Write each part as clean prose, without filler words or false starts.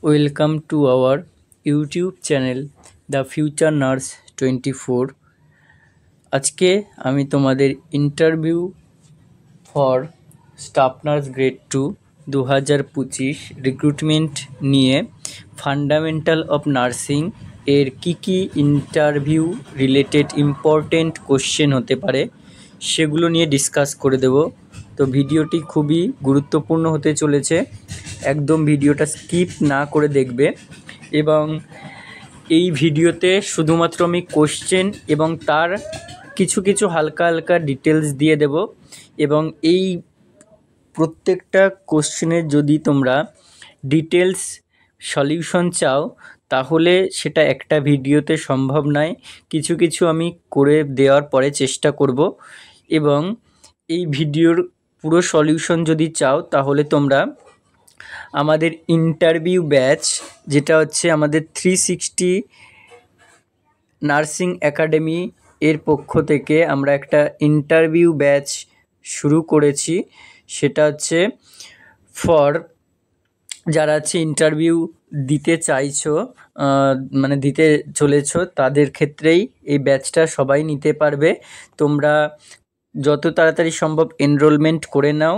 Welcome to our YouTube channel the future nurse 24। আজকে আমি তোমাদের interview for staff nurse grade 2 2025 recruitment নিয়ে fundamental of nursing এর কী interview related important question হতে পারে সেগুলো নিয়ে ডিসকাস করে দেব। তো ভিডিওটি খুবই গুরুত্বপূর্ণ হতে চলেছে, একদম ভিডিওটা স্কিপ না করে দেখবে। এবং এই ভিডিওতে শুধুমাত্র আমি কোশ্চেন এবং তার কিছু কিছু হালকা হালকা ডিটেলস দিয়ে দেব। এবং এই প্রত্যেকটা কোশ্চেনের যদি তোমরা ডিটেলস সলিউশন চাও তাহলে সেটা একটা ভিডিওতে সম্ভব নয়, কিছু কিছু আমি করে দেওয়ার পরে চেষ্টা করব। এবং এই ভিডিওর পুরো সলিউশন যদি চাও তাহলে তোমরা আমাদের ইন্টারভিউ ব্যাচ, যেটা হচ্ছে আমাদের 360 নার্সিং একাডেমি এর পক্ষ থেকে আমরা একটা ইন্টারভিউ ব্যাচ শুরু করেছি। সেটা হচ্ছে ফর যারা হচ্ছে ইন্টারভিউ দিতে চাইছো, মানে দিতে চলেছো, তাদের ক্ষেত্রেই এই ব্যাচটা সবাই নিতে পারবে। তোমরা যত তাড়াতাড়ি সম্ভব এনরোলমেন্ট করে নাও।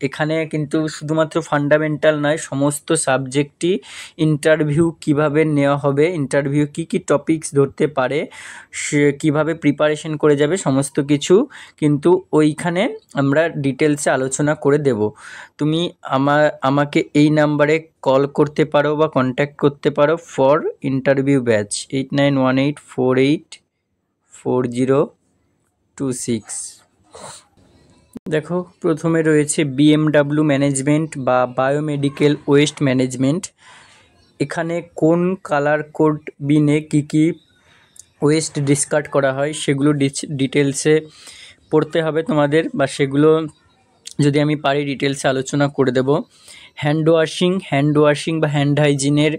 এখানে কিন্তু শুধুমাত্র ফান্ডামেন্টাল নয়, সমস্ত সাবজেক্টই ইন্টারভিউ কিভাবে নেওয়া হবে, ইন্টারভিউ কী টপিকস ধরতে পারে, সে কীভাবে প্রিপারেশন করে যাবে, সমস্ত কিছু কিন্তু ওইখানে আমরা ডিটেলসে আলোচনা করে দেব। তুমি আমাকে এই নাম্বারে কল করতে পারো বা কন্ট্যাক্ট করতে পারো ফর ইন্টারভিউ ব্যাচ 8918484026। দেখো, প্রথমে রয়েছে BMW ম্যানেজমেন্ট বা বায়োমেডিক্যাল ওয়েস্ট ম্যানেজমেন্ট। এখানে কোন কালার কোড বিনে কী ওয়েস্ট ডিসকার্ড করা হয় সেগুলো ডিটেলসে পড়তে হবে তোমাদের, বা সেগুলো যদি আমি পারি ডিটেলসে আলোচনা করে দেব। হ্যান্ড ওয়াশিং বা হ্যান্ড হাইজিনের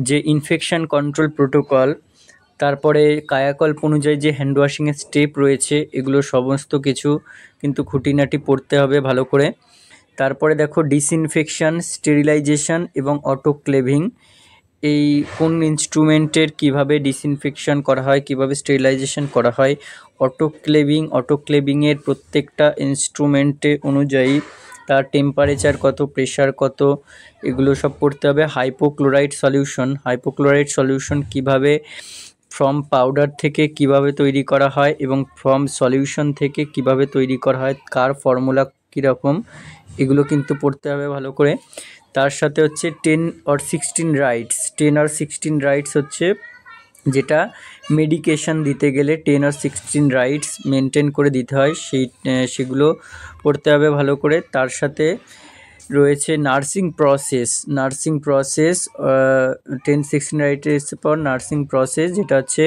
যে ইনফেকশন কন্ট্রোল প্রোটোকল, তারপরে কায়াকল্প অনুযায়ী যে হ্যান্ড ওয়াশিংয়ের স্টেপ রয়েছে, এগুলো সমস্ত কিছু কিন্তু খুঁটিনাটি পড়তে হবে ভালো করে। তারপরে দেখো ডিসইনফেকশন, স্টেরিলাইজেশন এবং অটোক্লেভিং, এই কোন ইনস্ট্রুমেন্টের কিভাবে ডিসইনফেকশন করা হয়, কিভাবে স্টেরিলাইজেশন করা হয়। অটোক্লেভিংয়ের প্রত্যেকটা ইনস্ট্রুমেন্টে অনুযায়ী তার টেম্পারেচার কত, প্রেশার কত, এগুলো সব পড়তে হবে। হাইপোক্লোরাইড সলিউশন কিভাবে ফ্রম পাউডার থেকে কিভাবে তৈরি করা হয় এবং ফ্রম সলিউশন থেকে কিভাবে তৈরি করা হয়, কার ফর্মুলা কীরকম, এগুলো কিন্তু পড়তে হবে ভালো করে। তার সাথে হচ্ছে 10 or 16 রাইটস হচ্ছে যেটা মেডিকেশন দিতে গেলে 10 or 16 রাইটস মেনটেন করে দিতে হয়, সেগুলো পড়তে হবে ভালো করে। তার সাথে রয়েছে নার্সিং প্রসেস 10-16 রাইটের পর নার্সিং প্রসেস, যেটা হচ্ছে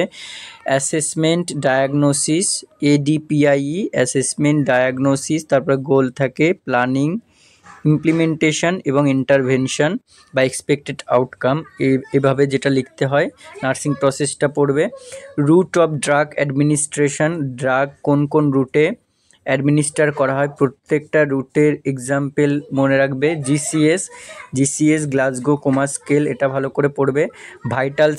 assessment diagnosis, ADPIE assessment diagnosis, তারপরে গোল থাকে প্ল্যানিং, ইমপ্লিমেন্টেশন এবং ইন্টারভেনশন বা এক্সপেক্টেড আউটকাম, এভাবে যেটা লিখতে হয় নার্সিং প্রসেসটা পড়বে। Route of drug administration, drug কোন রুটে অ্যাডমিনিস্টার করা হয়, প্রত্যেকটা রুটের এক্সাম্পল মনে রাখবে। জিসিএস গ্লাসগো কোমা স্কেল, এটা ভালো করে পড়বে। ভাইটাল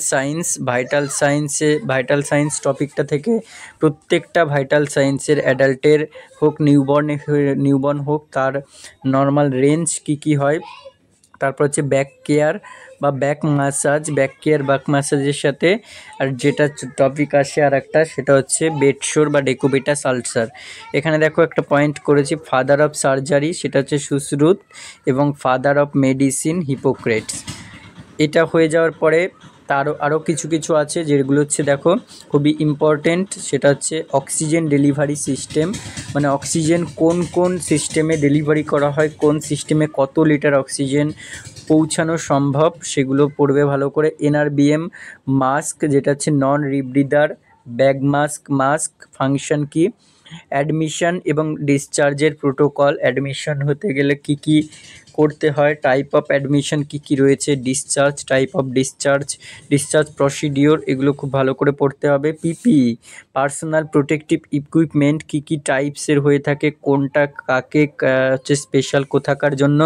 সায়েন্স টপিকটা থেকে প্রত্যেকটা ভাইটাল সায়েন্সের অ্যাডাল্টের হোক নিউবর্ন হোক তার নর্মাল রেঞ্জ কী হয়। তারপর হচ্ছে ব্যাক কেয়ার বা ব্যাক ম্যাসাজের সাথে আর যেটা টপিক আসে আর একটা, সেটা হচ্ছে বেডশোর বা ডেকুবিটাস আলসার। এখানে দেখো একটা পয়েন্ট করেছি, ফাদার অফ সার্জারি সেটা হচ্ছে সুশ্রুত এবং ফাদার অফ মেডিসিন হিপোক্রেটস। এটা হয়ে যাওয়ার পরে আরও কিছু আছে যেগুলো হচ্ছে দেখো খুবই ইম্পর্টেন্ট, সেটা হচ্ছে অক্সিজেন ডেলিভারি সিস্টেম, মানে অক্সিজেন কোন সিস্টেমে ডেলিভারি করা হয়, কোন সিস্টেমে কত লিটার অক্সিজেন পৌঁছানো সম্ভব, সেগুলো পড়বে ভালো করে। NRBM মাস্ক, যেটা হচ্ছে নন রিব্রিদার ব্যাগ মাস্ক ফাংশন কি, অ্যাডমিশন এবং ডিসচার্জের প্রোটোকল, অ্যাডমিশন হতে গেলে কি করতে হয়, টাইপ অফ অ্যাডমিশন কি রয়েছে, টাইপ অফ ডিসচার্জ প্রসিডিওর, এগুলো খুব ভালো করে পড়তে হবে। PPE পার্সোনাল প্রোটেকটিভ ইকুইপমেন্ট কি টাইপসের হয়ে থাকে, কোনটা কাকে হচ্ছে স্পেশাল কোথাকার জন্য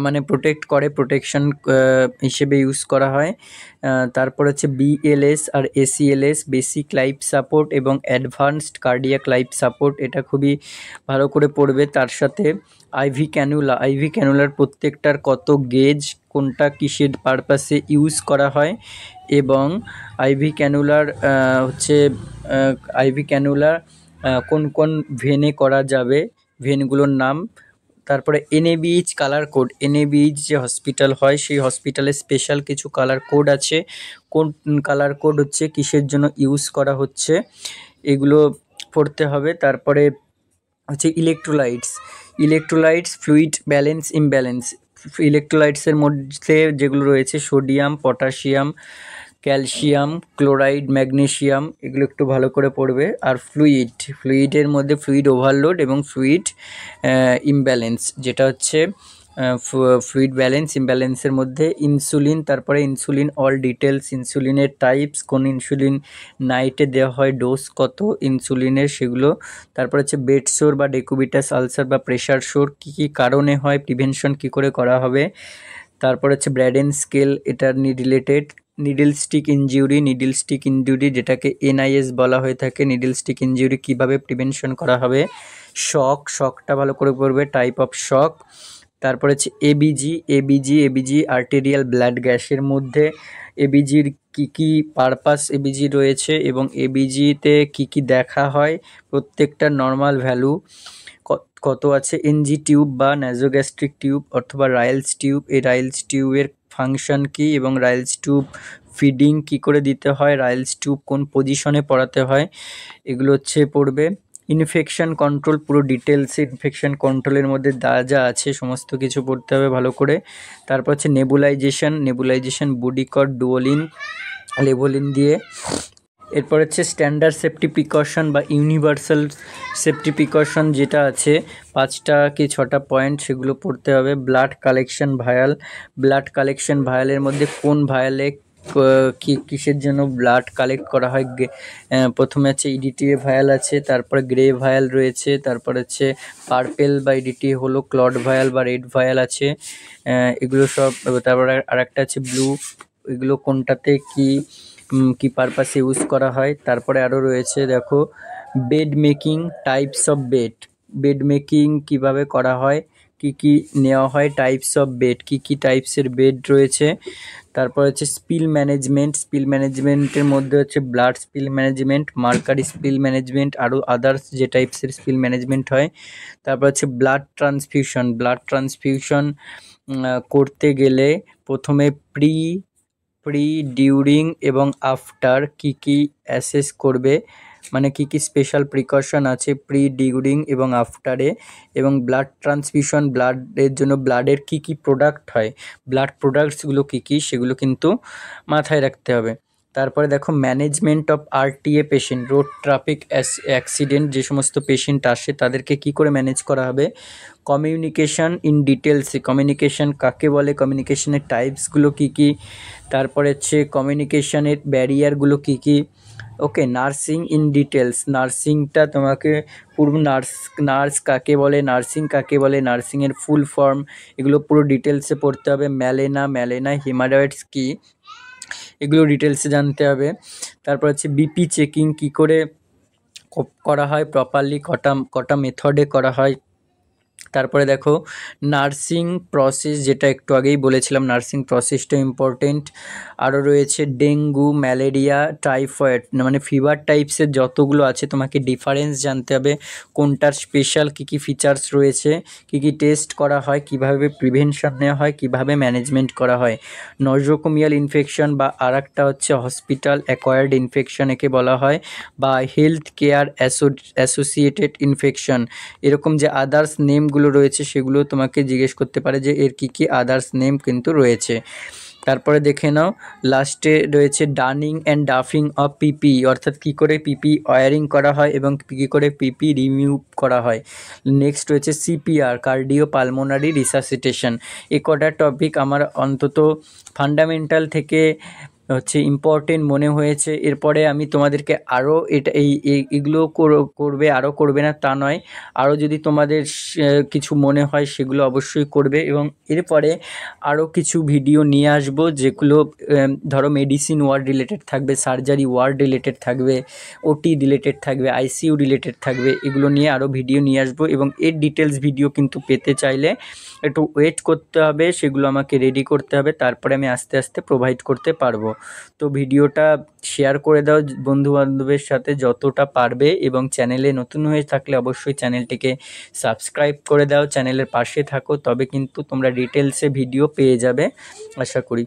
মানে প্রোটেক্ট করে, প্রোটেকশন হিসেবে ইউজ করা হয়। তারপর হচ্ছে বিএলএস আর এসিএলএস, বেসিক লাইফ সাপোর্ট এবং অ্যাডভান্সড কার্ডিয়াক লাইফ সাপোর্ট, এটা খুবই ভালো করে পড়বে। তার সাথে আইভি ক্যানুলা, আইভি ক্যানুলার প্রত্যেকটার কত গেজ, কোনটা কিসের পারপাসে ইউজ করা হয়, এবং আইভি ক্যানুলার হচ্ছে আইভি ক্যানুলার কোন কোন ভেনে করা যাবে, ভেনগুলোর নাম। তারপরে এনএবিএইচ কালার কোড, এনএবিএইচ যে হসপিটাল হয় সেই হসপিটালে স্পেশাল কিছু কালার কোড আছে, কোন কালার কোড হচ্ছে কিসের জন্য ইউজ করা হচ্ছে, এগুলো পড়তে হবে। তারপরে হচ্ছে electrolytes, electrolytes fluid balance imbalance, ইলেকট্রোলাইটসের মধ্যে যেগুলো রয়েছে sodium, potassium, calcium, chloride, magnesium, এগুলো একটু ভালো করে পড়বে। আর ফ্লুইড, ফ্লুইডের মধ্যে ফ্লুইড ওভারলোড এবং ফ্লুইড ইমব্যালেন্স, যেটা হচ্ছে ফ্লুইড ব্যালেন্স ইমব্যালেন্সের মধ্যে ইনসুলিন, তারপরে ইনসুলিন অল ডিটেলস, ইনসুলিনের টাইপস, কোন ইনসুলিন নাইটে দেওয়া হয়, ডোজ কত ইনসুলিনের সেগুলো। তারপর হচ্ছে বেড সোর বা ডেকুবিটাস আলসার বা প্রেশার সোর কী কী কারণে হয়, প্রিভেনশন কী করে করা হবে। তারপর হচ্ছে ব্র্যাডেন স্কেল, এটার related needle stick injury, needle stick injury যেটাকে এনআইএস বলা হয়ে থাকে, নিডল স্টিক ইনজিউরি কীভাবে প্রিভেনশন করা হবে। শক, শকটা ভালো করে পড়বে, টাইপ অফ শক। তারপর হচ্ছে ABG, ABG, ABG arterial blood গ্যাসের মধ্যে এবিজির কী কী পারপাস এবিজি রয়েছে এবং এবিজিতে কী কী দেখা হয়, প্রত্যেকটা নর্মাল ভ্যালু কত আছে। এনজি টিউব বা ন্যাজোগ্যাস্ট্রিক টিউব অথবা রাইলস টিউব, এই রাইলস টিউবের ফাংশন কী এবং রাইলস টিউব ফিডিং কী করে দিতে হয়, রাইলস টিউব কোন পজিশনে পড়াতে হয়, এগুলো হচ্ছে পড়বে। ইনফেকশন কন্ট্রোল, পুরো ডিটেলসে ইনফেকশন কন্ট্রোলের মধ্যে যা আছে সমস্ত কিছু পড়তে হবে ভালো করে। তারপর হচ্ছে nebulization, nebulization Budecort, Duolin, Levolin দিয়ে। এরপর হচ্ছে স্ট্যান্ডার্ড সেফটি প্রিকশন বা ইউনিভার্সাল সেফটি প্রিকশন যেটা আছে 5টা কি 6টা পয়েন্ট, সেগুলো পড়তে হবে। Blood collection vial, blood collection ভায়ালের মধ্যে কোন ভায়ালে কিসের জন্য ব্লাড কালেক্ট করা হয়। প্রথমে হচ্ছে ইডিটিএ ভায়াল আছে, তারপরে গ্রে ভায়াল রয়েছে, তারপর হচ্ছে পার্পেল বা ইডিটিএ হলো, ক্লড ভায়াল বা রেড ভায়াল আছে, এগুলো সব। তারপরে আরেকটা আছে ব্লু, এগুলো কোনটাতে কি পারপাসে ইউজ করা হয়। তারপরে আরও রয়েছে দেখো bed making, types of bed, bed making কীভাবে করা হয়, কি কি নেওয়া হয়, টাইপস অফ বেড, কি কি টাইপসের বেড রয়েছে। তারপর হচ্ছে স্পিল ম্যানেজমেন্ট, স্পিল ম্যানেজমেন্টের মধ্যে হচ্ছে blood spill management, mercury spill management, আরও আদার্স যে টাইপসের স্পিল ম্যানেজমেন্ট হয়। তারপর হচ্ছে ব্লাড ট্রান্সফিউশন, ব্লাড ট্রান্সফিউশন করতে গেলে প্রথমে প্রি, ডিউরিং এবং আফটার কি কি অ্যাসেস করবে, মানে কি কি স্পেশাল প্রিকশন আছে প্রি, ডিউরিং এবং আফটারে। এবং ব্লাড ট্রান্সফিউশন, ব্লাডের জন্য ব্লাডের কি কি প্রোডাক্ট হয়, ব্লাড প্রোডাক্টসগুলো কি কি সেগুলো কিন্তু মাথায় রাখতে হবে। তারপরে দেখো management of RTA patient, road traffic accident যে সমস্ত পেশেন্ট আসে তাদেরকে কি করে ম্যানেজ করা হবে। কমিউনিকেশন ইন ডিটেলসে, কমিউনিকেশন কাকে বলে, কমিউনিকেশনের টাইপসগুলো কি কি, তারপরে হচ্ছে কমিউনিকেশনের ব্যারিয়ারগুলো কি কি। ওকে, নার্সিং ইন ডিটেলস, নার্সিংটা তোমাকে পুরো নার্স কাকে বলে, নার্সিং কাকে বলে, নার্সিংয়ের ফুল ফর্ম, এগুলো পুরো ডিটেলসে পড়তে হবে। ম্যালেনা হিমাডয়েডস কি, এগুলো ডিটেলসে জানতে হবে। তারপর হচ্ছে বিপি চেকিং কি করে করা হয় প্রপারলি, কটা মেথডে করা হয়। তারপরে দেখো নার্সিং প্রসেস, যেটা একটু আগেই বলেছিলাম, নার্সিং প্রসেসটা ইম্পর্টেন্ট। আরও রয়েছে ডেঙ্গু, ম্যালেরিয়া, টাইফয়েড, মানে ফিভার টাইপসের যতগুলো আছে তোমাকে ডিফারেন্স জানতে হবে, কোনটার স্পেশাল কী কী ফিচার্স রয়েছে, কী কী টেস্ট করা হয়, কিভাবে প্রিভেনশন নেওয়া হয়, কিভাবে ম্যানেজমেন্ট করা হয়। নজোকোমিয়াল ইনফেকশন বা আর একটা হচ্ছে হসপিটাল অ্যাকোয়ার্ড ইনফেকশন একে বলা হয়, বা হেলথ কেয়ার অ্যাসোসিয়েটেড ইনফেকশন, এরকম যে আদার্স নেমগুলো রয়েছে সেগুলো তোমাকে জিজ্ঞেস করতে পারে যে এর কি কি আদার্স নেম কিন্তু রয়েছে। তারপরে দেখে নাও লাস্টে রয়েছে ডানিং অ্যান্ড ডাফিং অফ পিপি, অর্থাৎ কী করে পিপি ওয়ারিং করা হয় এবং কী করে পিপি রিমুভ করা হয়। নেক্সট রয়েছে সিপিআর, কার্ডিও পালমোনারি রিসাসিটেশন। এ কটা টপিক আমার অন্তত ফান্ডামেন্টাল থেকে হচ্ছে ইম্পর্টেন্ট মনে হয়েছে। এরপরে আমি তোমাদেরকে আরও এটা এগুলো করবে, আরও করবে না তা নয়, আরও যদি তোমাদের কিছু মনে হয় সেগুলো অবশ্যই করবে। এবং এরপরে আরও কিছু ভিডিও নিয়ে আসবো যেগুলো ধরো মেডিসিন ওয়ার্ড রিলেটেড থাকবে, সার্জারি ওয়ার্ড রিলেটেড থাকবে, ওটি রিলেটেড থাকবে, আইসিইউ রিলেটেড থাকবে, এগুলো নিয়ে আরও ভিডিও নিয়ে আসবো। এবং এর ডিটেলস ভিডিও কিন্তু পেতে চাইলে একটু ওয়েট করতে হবে, সেগুলো আমাকে রেডি করতে হবে, তারপরে আমি আস্তে আস্তে প্রোভাইড করতে পারবো। তো ভিডিওটা শেয়ার করে দাও বন্ধুবান্ধবের সাথে যতটা পারবে, এবং চ্যানেলে নতুন হয়ে থাকলে অবশ্যই চ্যানেলটিকে সাবস্ক্রাইব করে দাও, চ্যানেলের পাশে থাকো, তবে কিন্তু তোমরা ডিটেলসে ভিডিও পেয়ে যাবে আশা করি।